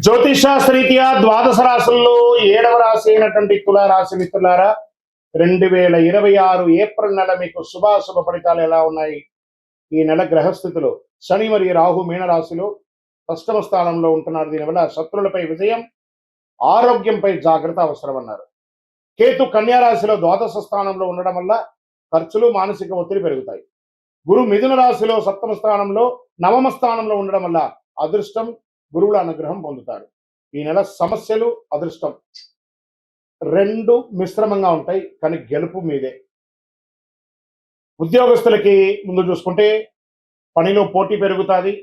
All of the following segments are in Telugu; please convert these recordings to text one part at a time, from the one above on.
జ్యోతిషాస్త్రీత్యా ద్వాదశ రాశుల్లో 7వ రాశి అయినటువంటి తులారాశి మిత్రులారా, 2026 ఏప్రిల్ నెల మీకు శుభాశుభ ఫలితాలు ఎలా ఉన్నాయి? ఈ నెల గ్రహస్థితిలో శని మరియు రాహు మీనరాశిలో అష్టమ స్థానంలో ఉంటున్నారు. దీనివల్ల శత్రులపై విజయం, ఆరోగ్యంపై జాగ్రత్త అవసరం అన్నారు. కేతు కన్యారాశిలో ద్వాదశ స్థానంలో ఉండడం వల్ల ఖర్చులు, మానసిక ఒత్తిడి పెరుగుతాయి. గురు మిథున రాశిలో సప్తమ స్థానంలో, నవమ స్థానంలో ఉండడం వల్ల అదృష్టం, గురువుల అనుగ్రహం పొందుతారు. ఈ నెల సమస్యలు, అదృష్టం రెండు మిశ్రమంగా ఉంటాయి, కానీ గెలుపు మీదే. ఉద్యోగస్తులకి ముందు చూసుకుంటే పనిలో పోటీ పెరుగుతుంది,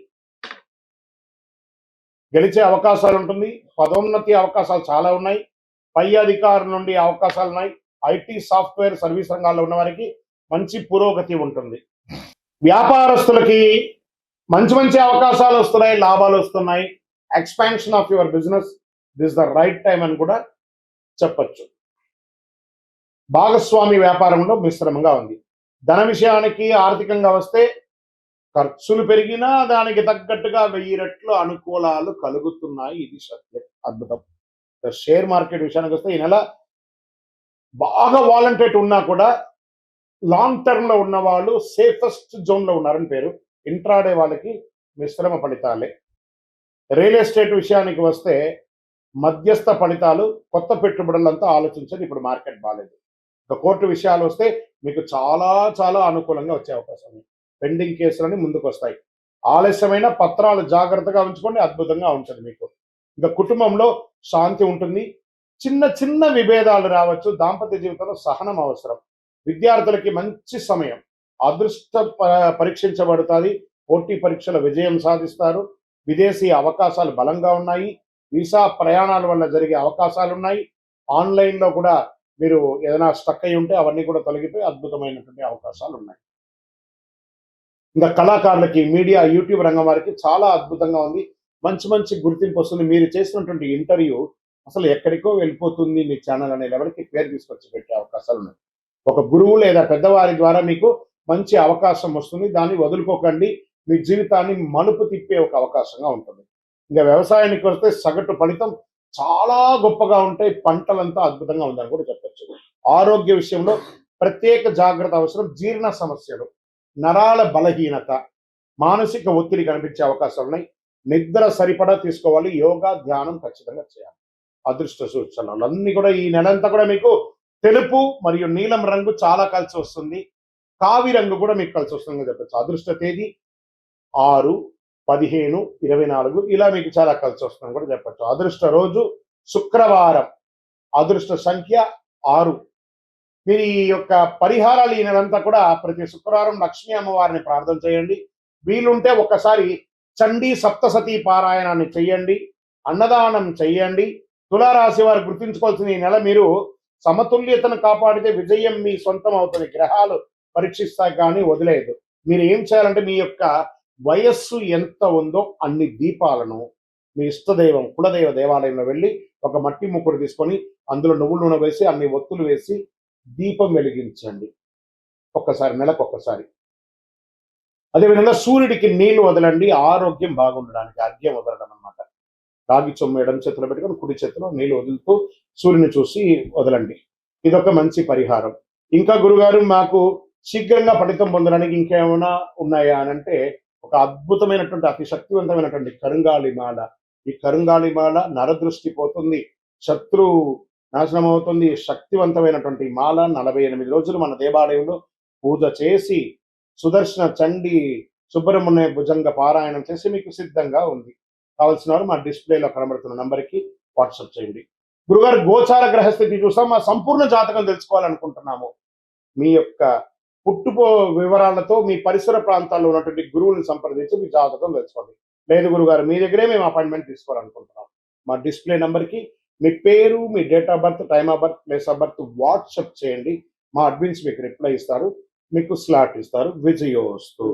గెలిచే అవకాశాలు ఉంటుంది, పదోన్నతి అవకాశాలు చాలా ఉన్నాయి, పై అధికారుల నుండి అవకాశాలు ఉన్నాయి. ఐటీ, సాఫ్ట్వేర్, సర్వీస్ రంగాల్లో ఉన్న వారికి మంచి పురోగతి ఉంటుంది. వ్యాపారస్తులకి మంచి మంచి అవకాశాలు వస్తున్నాయి, లాభాలు వస్తున్నాయి. Expansion of your business, this the right time అని కూడా చెప్పచ్చు. భాగస్వామి వ్యాపారంలో మిశ్రమంగా ఉంది. ధన విషయానికి ఆర్థికంగా వస్తే ఖర్చులు పెరిగినా దానికి తగ్గట్టుగా 1000 రెట్లు అనుకూలాలు కలుగుతున్నాయి. ఇది సత్యం, అద్భుతం. షేర్ మార్కెట్ విషయానికి వస్తే ఈ నెల బాగా వాలంటేట్ ఉన్నా కూడా లాంగ్ టర్మ్ లో ఉన్న వాళ్ళు సేఫెస్ట్ జోన్ లో ఉన్నారని పేరు. ఇంట్రాడే వాళ్ళకి మిశ్రమ ఫలితాలే. రియల్ ఎస్టేట్ విషయానికి వస్తే మధ్యస్థ ఫలితాలు, కొత్త పెట్టుబడులంతా ఆలోచించండి, ఇప్పుడు మార్కెట్ బాగాలేదు. ఇక కోర్టు విషయాలు వస్తే మీకు చాలా చాలా అనుకూలంగా వచ్చే అవకాశం ఉంది. పెండింగ్ కేసులని ముందుకు వస్తాయి. ఆలస్యమైన పత్రాలు జాగ్రత్తగా ఉంచుకోండి, అద్భుతంగా ఉంటుంది మీకు. ఇక కుటుంబంలో శాంతి ఉంటుంది. చిన్న చిన్న విభేదాలు రావచ్చు. దాంపత్య జీవితంలో సహనం అవసరం. విద్యార్థులకి మంచి సమయం. అదృష్ట పరీక్షించబడుతుంది. పోటీ పరీక్షల విజయం సాధిస్తారు. విదేశీ అవకాశాలు బలంగా ఉన్నాయి. వీసా ప్రయాణాల వల్ల జరిగే అవకాశాలు ఉన్నాయి. ఆన్లైన్లో కూడా మీరు ఏదైనా స్టక్ అయి ఉంటే అవన్నీ కూడా తొలగిపోయి అద్భుతమైనటువంటి అవకాశాలు ఉన్నాయి. ఇంకా కళాకారులకి, మీడియా, యూట్యూబ్ రంగం వారికి చాలా అద్భుతంగా ఉంది. మంచి మంచి గుర్తింపు వస్తుంది. మీరు చేసినటువంటి ఇంటర్వ్యూ అసలు ఎక్కడికో వెళ్ళిపోతుంది. మీ ఛానల్ అనే లెవెల్కి పేరు తీసుకొచ్చి పెట్టే అవకాశాలు ఉన్నాయి. ఒక గురువు లేదా పెద్దవారి ద్వారా మీకు మంచి అవకాశం వస్తుంది. దాన్ని వదులుకోకండి. మీ జీవితాన్ని మలుపు తిప్పే ఒక అవకాశంగా ఉంటుంది. ఇంకా వ్యవసాయానికి వస్తే సగటు ఫలితం చాలా గొప్పగా ఉంటాయి. పంటలంతా అద్భుతంగా ఉందని కూడా చెప్పచ్చు. ఆరోగ్య విషయంలో ప్రత్యేక జాగ్రత్త అవసరం. జీర్ణ సమస్యలు, నరాల బలహీనత, మానసిక ఒత్తిడి కనిపించే అవకాశాలు ఉన్నాయి. నిద్ర సరిపడా తీసుకోవాలి. యోగా, ధ్యానం ఖచ్చితంగా చేయాలి. అదృష్ట సూచనలు అన్ని కూడా ఈ నెలంతా కూడా మీకు తెలుపు మరియు నీలం రంగు చాలా కలిసి వస్తుంది. కావి రంగు కూడా మీకు కలిసి వస్తుందని చెప్పచ్చు. అదృష్ట తేదీ 6, 15, 24 ఇలా మీకు చాలా కలిసి వస్తుందని కూడా చెప్పచ్చు. అదృష్ట రోజు శుక్రవారం. అదృష్ట సంఖ్య 6. మీరు ఈ యొక్క పరిహారాలు ఈ నెలంతా కూడా ప్రతి శుక్రవారం లక్ష్మీ అమ్మవారిని ప్రార్థన చేయండి. వీలుంటే ఒక్కసారి చండీ సప్తసతీ పారాయణాన్ని చెయ్యండి. అన్నదానం చెయ్యండి. తులారాశి వారు గుర్తుంచుకోవాల్సిన ఈ నెల మీరు సమతుల్యతను కాపాడితే విజయం మీ సొంతం అవుతుంది. గ్రహాలు పరీక్షిస్తాయి కానీ వదిలేదు. మీరు ఏం చేయాలంటే మీ యొక్క వయస్సు ఎంత ఉందో అన్ని దీపాలను మీ ఇష్టదైవం, కులదైవ దేవాలయంలో వెళ్ళి ఒక మట్టి ముక్కుడు తీసుకొని అందులో నువ్వుల నూనె వేసి అన్ని ఒత్తులు వేసి దీపం వెలిగించండి. ఒక్కసారి, నెలకొక్కసారి. అదేవిధంగా సూర్యుడికి నీళ్లు వదలండి. ఆరోగ్యం బాగుండడానికి అర్ఘ్యం వదలడం అన్నమాట. రాగి చొమ్ము ఎడమ చేతిలో పెట్టుకొని కుడి చేతిలో నీళ్లు వదులుతూ సూర్యుని చూసి వదలండి. ఇదొక మంచి పరిహారం. ఇంకా గురుగారు మాకు శీఘ్రంగా ఫలితం పొందడానికి ఇంకేమైనా ఉన్నాయా అని అంటే, ఒక అద్భుతమైనటువంటి అతి శక్తివంతమైనటువంటి కరుంగాళిమాల. ఈ కరుంగాళిమాల నరదృష్టి పోతుంది, శత్రు నాశనం అవుతుంది. శక్తివంతమైనటువంటి మాల 48 రోజులు మన దేవాలయంలో పూజ చేసి సుదర్శన, చండి, సుబ్రహ్మణ్య భుజంగ పారాయణం చేసి మీకు సిద్ధంగా ఉంది. కావాల్సిన వారు మా డిస్ప్లేలో కనబడుతున్న నంబర్కి వాట్సాప్ చేయండి. గురుగారు గోచార గ్రహస్థితి చూసాం. మా సంపూర్ణ జాతకం తెలుసుకోవాలనుకుంటున్నాము. మీ యొక్క పుట్టుపో వివరాలతో మీ పరిసర ప్రాంతాల్లో ఉన్నటువంటి గురువుని సంప్రదించి మీ జాతకం తెలుసుకోండి. లేదు గురుగారు మీ దగ్గరే మేము అపాయింట్మెంట్ తీసుకోవాలనుకుంటున్నాం, మా డిస్ప్లే నెంబర్కి మీ పేరు, మీ date of birth, time of birth, place of birth WhatsApp చేయండి. మా అడ్మిన్స్ మీకు రిప్లై ఇస్తారు, మీకు స్లాట్ ఇస్తారు. విజయోస్తు.